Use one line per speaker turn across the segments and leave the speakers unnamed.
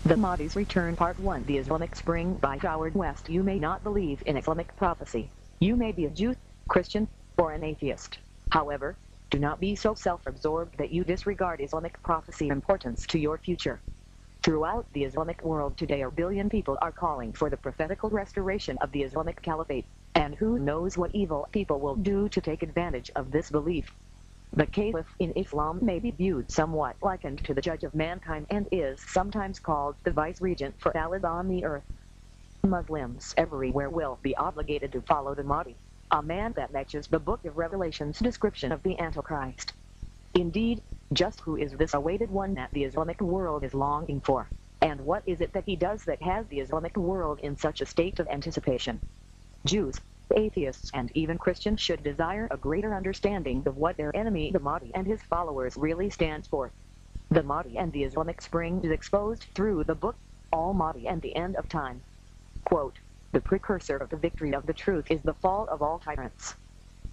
The Mahdi's Return Part 1 The Islamic Spring by Howard West. You may not believe in Islamic prophecy. You may be a Jew, Christian, or an atheist. However, do not be so self-absorbed that you disregard Islamic prophecy's importance to your future. Throughout the Islamic world today, a billion people are calling for the prophetical restoration of the Islamic Caliphate, and who knows what evil people will do to take advantage of this belief. The Caliph in Islam may be viewed somewhat likened to the judge of mankind and is sometimes called the vice-regent for Allah on the earth. Muslims everywhere will be obligated to follow the Mahdi, a man that matches the Book of Revelation's description of the Antichrist. Indeed, just who is this awaited one that the Islamic world is longing for, and what is it that he does that has the Islamic world in such a state of anticipation? Jews, atheists, and even Christians should desire a greater understanding of what their enemy the Mahdi and his followers really stands for. The Mahdi and the Islamic Spring is exposed through the book, Al-Mahdi and the End of Time. Quote, the precursor of the victory of the truth is the fall of all tyrants.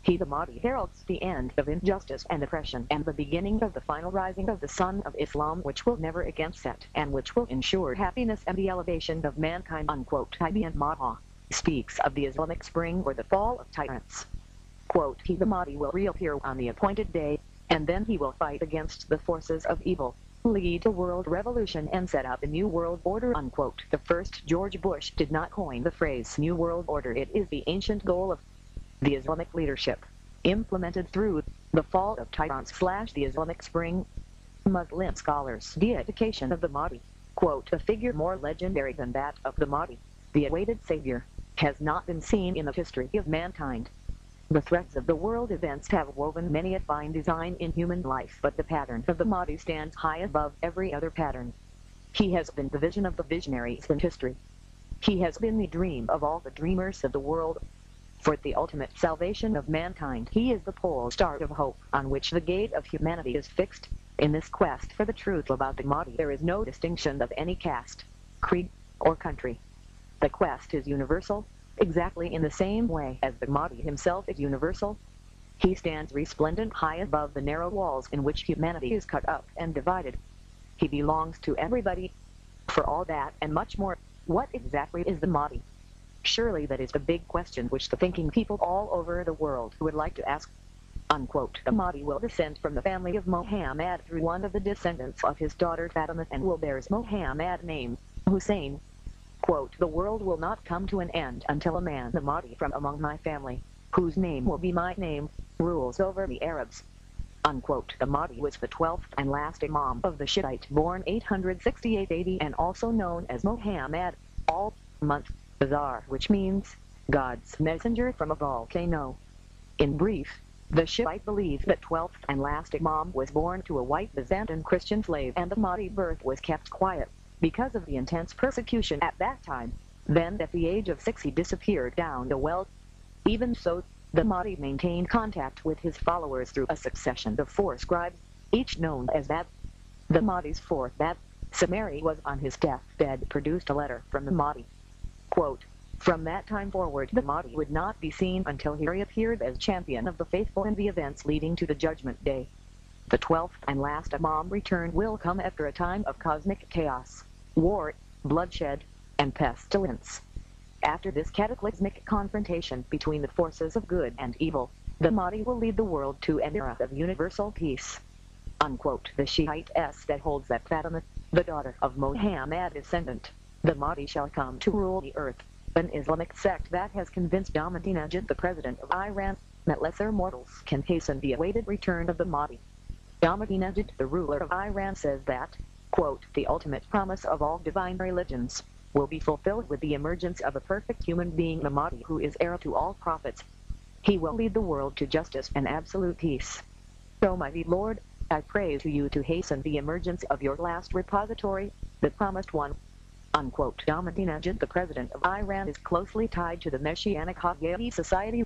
He the Mahdi heralds the end of injustice and oppression and the beginning of the final rising of the sun of Islam, which will never again set and which will ensure happiness and the elevation of mankind. Unquote. Ibn Mahdi speaks of the Islamic Spring or the fall of tyrants. Quote, he the Mahdi will reappear on the appointed day, and then he will fight against the forces of evil, lead a world revolution and set up a new world order. Unquote. The first George Bush did not coin the phrase New World Order. It is the ancient goal of the Islamic leadership, implemented through the fall of tyrants / the Islamic Spring. Muslim scholars deification of the Mahdi. Quote, a figure more legendary than that of the Mahdi, the awaited savior, has not been seen in the history of mankind. The threads of the world events have woven many a fine design in human life, but the pattern of the Mahdi stands high above every other pattern. He has been the vision of the visionaries in history. He has been the dream of all the dreamers of the world. For the ultimate salvation of mankind, he is the pole star of hope on which the gate of humanity is fixed. In this quest for the truth about the Mahdi, there is no distinction of any caste, creed, or country. The quest is universal, exactly in the same way as the Mahdi himself is universal. He stands resplendent high above the narrow walls in which humanity is cut up and divided. He belongs to everybody. For all that and much more, what exactly is the Mahdi? Surely that is the big question which the thinking people all over the world would like to ask. Unquote. The Mahdi will descend from the family of Muhammad through one of the descendants of his daughter Fatima and will bear Muhammad's name, Hussein. Quote, the world will not come to an end until a man, the Mahdi from among my family, whose name will be my name, rules over the Arabs. Unquote. The Mahdi was the 12th and last Imam of the Shiite, born 868 AD and also known as Muhammad, al-Month, Bazar, which means God's messenger from a volcano. In brief, the Shiite believe that 12th and last Imam was born to a white Byzantine Christian slave and the Mahdi's birth was kept quiet because of the intense persecution at that time. Then at the age of 6 he disappeared down the well. Even so, the Mahdi maintained contact with his followers through a succession of 4 scribes, each known as Bab. The Mahdi's fourth Bab, Samari, was on his deathbed produced a letter from the Mahdi. Quote, from that time forward the Mahdi would not be seen until he reappeared as champion of the faithful in the events leading to the Judgment Day. The 12th and last Imam return will come after a time of cosmic chaos, war, bloodshed, and pestilence. After this cataclysmic confrontation between the forces of good and evil, the Mahdi will lead the world to an era of universal peace. Unquote. The Shiite that holds that Fatima, the daughter of Muhammad descendant, the Mahdi shall come to rule the earth, an Islamic sect that has convinced Ahmadinejad, the president of Iran, that lesser mortals can hasten the awaited return of the Mahdi. Ahmadinejad, the ruler of Iran, says that, quote, the ultimate promise of all divine religions will be fulfilled with the emergence of a perfect human being, the Mahdi, who is heir to all prophets. He will lead the world to justice and absolute peace. So, mighty Lord, I pray to you to hasten the emergence of your last repository, the promised one. Unquote. Ahmadinejad, the president of Iran, is closely tied to the Messianic Haggai Society.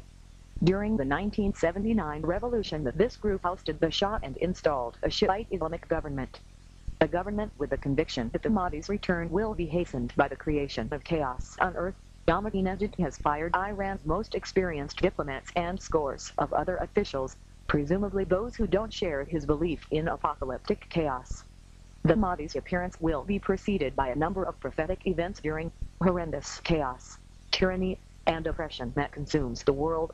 During the 1979 revolution, this group ousted the Shah and installed a Shiite Islamic government. A government with the conviction that the Mahdi's return will be hastened by the creation of chaos on earth. Ahmadinejad has fired Iran's most experienced diplomats and scores of other officials, presumably those who don't share his belief in apocalyptic chaos. The Mahdi's appearance will be preceded by a number of prophetic events during horrendous chaos, tyranny, and oppression that consumes the world.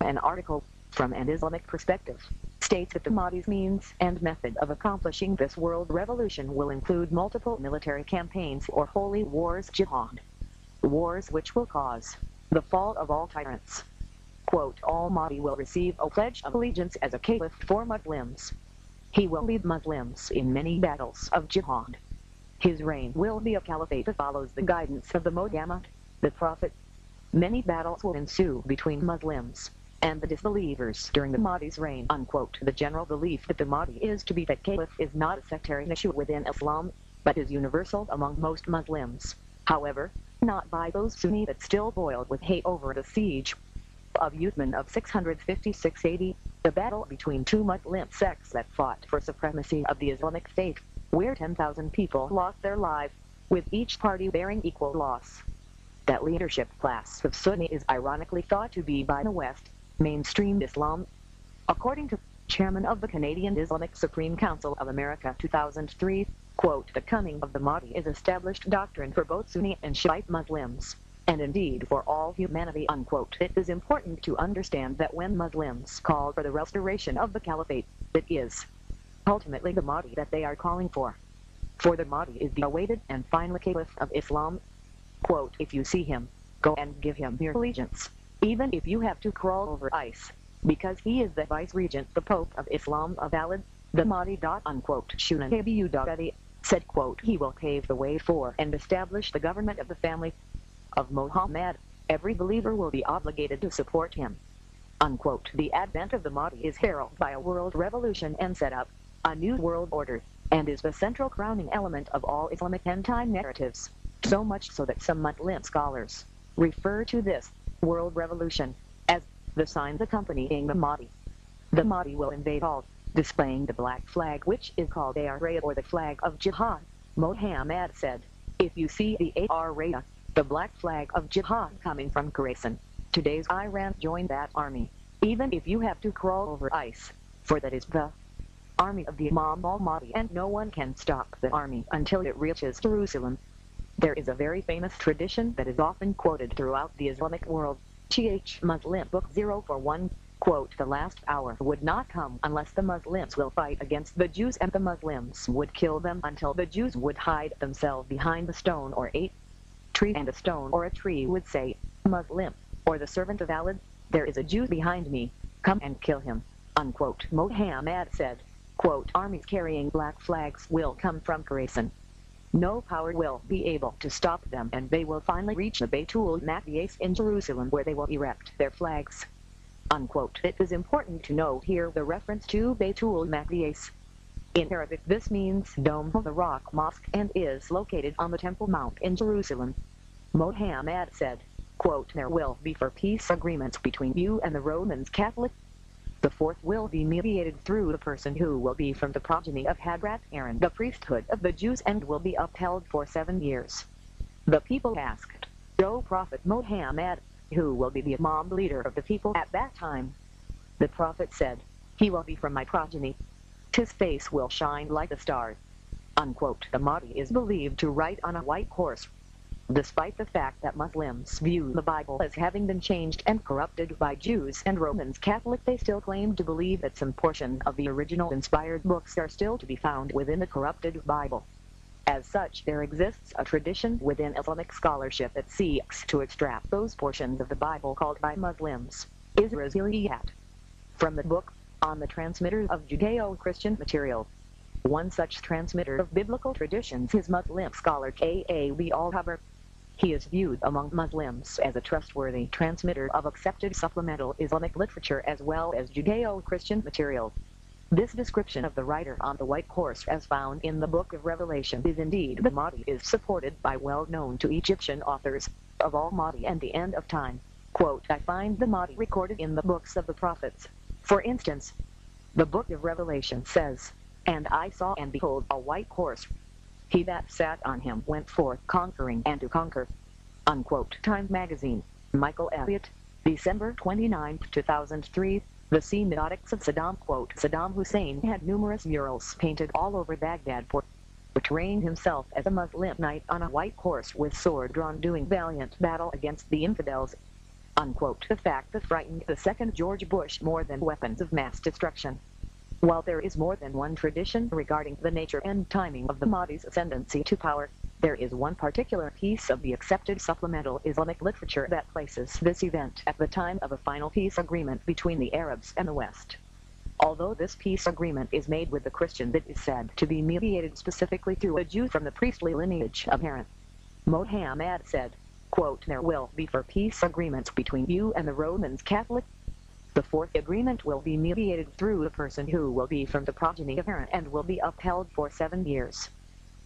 An article from an Islamic perspective states that the Mahdi's means and method of accomplishing this world revolution will include multiple military campaigns or holy wars, jihad, wars which will cause the fall of all tyrants. Quote, Al-Mahdi will receive a pledge of allegiance as a caliph for Muslims. He will lead Muslims in many battles of jihad. His reign will be a caliphate that follows the guidance of the Muhammad, the Prophet. Many battles will ensue between Muslims and the disbelievers during the Mahdi's reign. Unquote. The general belief that the Mahdi is to be the caliph is not a sectarian issue within Islam, but is universal among most Muslims. However, not by those Sunni that still boiled with hate over the siege of Uthman of 656 AD, the battle between two Muslim sects that fought for supremacy of the Islamic faith, where 10,000 people lost their lives, with each party bearing equal loss. That leadership class of Sunni is ironically thought to be by the West, mainstream Islam. According to Chairman of the Canadian Islamic Supreme Council of America 2003, quote, the coming of the Mahdi is established doctrine for both Sunni and Shiite Muslims, and indeed for all humanity, unquote. It is important to understand that when Muslims call for the restoration of the caliphate, it is ultimately the Mahdi that they are calling for. For the Mahdi is the awaited and final caliph of Islam. Quote, if you see him, go and give him your allegiance, even if you have to crawl over ice, because he is the vice-regent, the Pope of Islam, a valid, the Mahdi. Unquote. Shunahabu said, quote, he will pave the way for and establish the government of the family of Muhammad. Every believer will be obligated to support him. Unquote. The advent of the Mahdi is heralded by a world revolution and set up a new world order, and is the central crowning element of all Islamic end-time narratives, so much so that some Muslim scholars refer to this world revolution as the signs accompanying the Mahdi. The Mahdi will invade all, displaying the black flag, which is called Ar-Raya, or the flag of jihad. Muhammad said, if you see the Ar-Raya, the black flag of jihad, coming from Khorasan, today's Iran, join that army, even if you have to crawl over ice, for that is the army of the Imam al-Mahdi, and no one can stop the army until it reaches Jerusalem. There is a very famous tradition that is often quoted throughout the Islamic world. Muslim Book 041, quote, the last hour would not come unless the Muslims will fight against the Jews, and the Muslims would kill them until the Jews would hide themselves behind a stone or a tree, and a stone or a tree would say, Muslim, or the servant of Allah, there is a Jew behind me, come and kill him. Unquote. Muhammad said, quote, armies carrying black flags will come from Khorasan. No power will be able to stop them, and they will finally reach the Baitul Maqdis in Jerusalem, where they will erect their flags. Unquote. It is important to note here the reference to Baitul Maqdis. In Arabic, this means Dome of the Rock Mosque, and is located on the Temple Mount in Jerusalem. Muhammad said, quote, there will be for peace agreements between you and the Roman Catholic. The fourth will be mediated through the person who will be from the progeny of Hadrat Aaron, the priesthood of the Jews, and will be upheld for 7 years. The people asked, O Prophet Muhammad, who will be the Imam leader of the people at that time? The Prophet said, he will be from my progeny. His face will shine like the stars. Unquote. The Mahdi is believed to ride on a white horse. Despite the fact that Muslims view the Bible as having been changed and corrupted by Jews and Romans Catholic, they still claim to believe that some portions of the original inspired books are still to be found within the corrupted Bible. As such, there exists a tradition within Islamic scholarship that seeks to extract those portions of the Bible called by Muslims Israeliyat from the book on the transmitters of Judeo-Christian material. One such transmitter of biblical traditions is Muslim scholar K.A.B. al-Haber. He is viewed among Muslims as a trustworthy transmitter of accepted supplemental Islamic literature as well as Judeo-Christian material. This description of the rider on the white horse as found in the Book of Revelation is indeed the Mahdi, is supported by well-known to Egyptian authors of al-Mahdi and the end of time. Quote, I find the Mahdi recorded in the books of the prophets. For instance, the Book of Revelation says, and I saw and behold a white horse. He that sat on him went forth conquering and to conquer. Unquote. Time Magazine. Michael Elliott. December 29, 2003. The Semiotics of Saddam. Quote, Saddam Hussein had numerous murals painted all over Baghdad for portraying himself as a Muslim knight on a white horse with sword drawn doing valiant battle against the infidels. Unquote. The fact that frightened the second George Bush more than weapons of mass destruction. While there is more than one tradition regarding the nature and timing of the Mahdi's ascendancy to power, there is one particular piece of the accepted supplemental Islamic literature that places this event at the time of a final peace agreement between the Arabs and the West. Although this peace agreement is made with the Christian, it is said to be mediated specifically through a Jew from the priestly lineage of Aaron. Muhammad said, quote, "There will be for peace agreements between you and the Roman Catholic. The fourth agreement will be mediated through a person who will be from the progeny of Aaron and will be upheld for 7 years."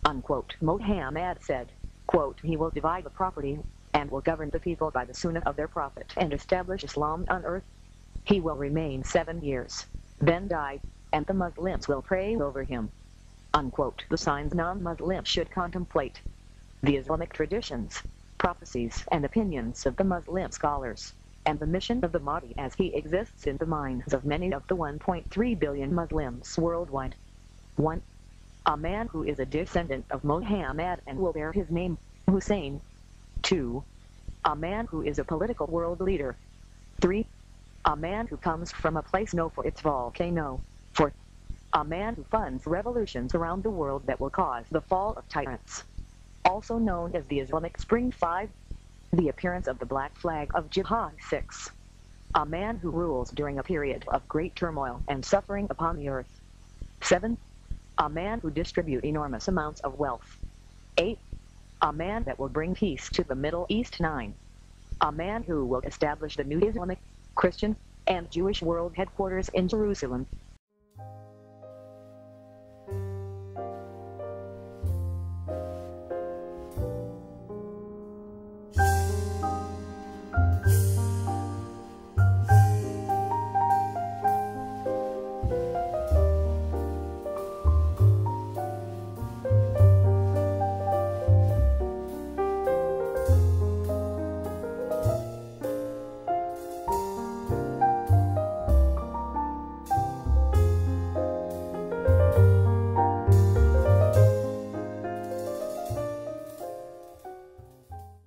Unquote. Muhammad said, quote, "He will divide the property and will govern the people by the sunnah of their prophet and establish Islam on earth. He will remain 7 years, then die, and the Muslims will pray over him." Unquote. The signs non-Muslims should contemplate. The Islamic traditions, prophecies, and opinions of the Muslim scholars, and the mission of the Mahdi as he exists in the minds of many of the 1.3 billion Muslims worldwide. 1. A man who is a descendant of Muhammad and will bear his name, Hussein. 2. A man who is a political world leader. 3. A man who comes from a place known for its volcano. 4. A man who funds revolutions around the world that will cause the fall of tyrants. Also known as the Islamic Spring. 5. The appearance of the black flag of jihad. 6. A man who rules during a period of great turmoil and suffering upon the earth. 7. A man who distributes enormous amounts of wealth. 8. A man that will bring peace to the Middle East. 9. A man who will establish the new Islamic, Christian, and Jewish world headquarters in Jerusalem.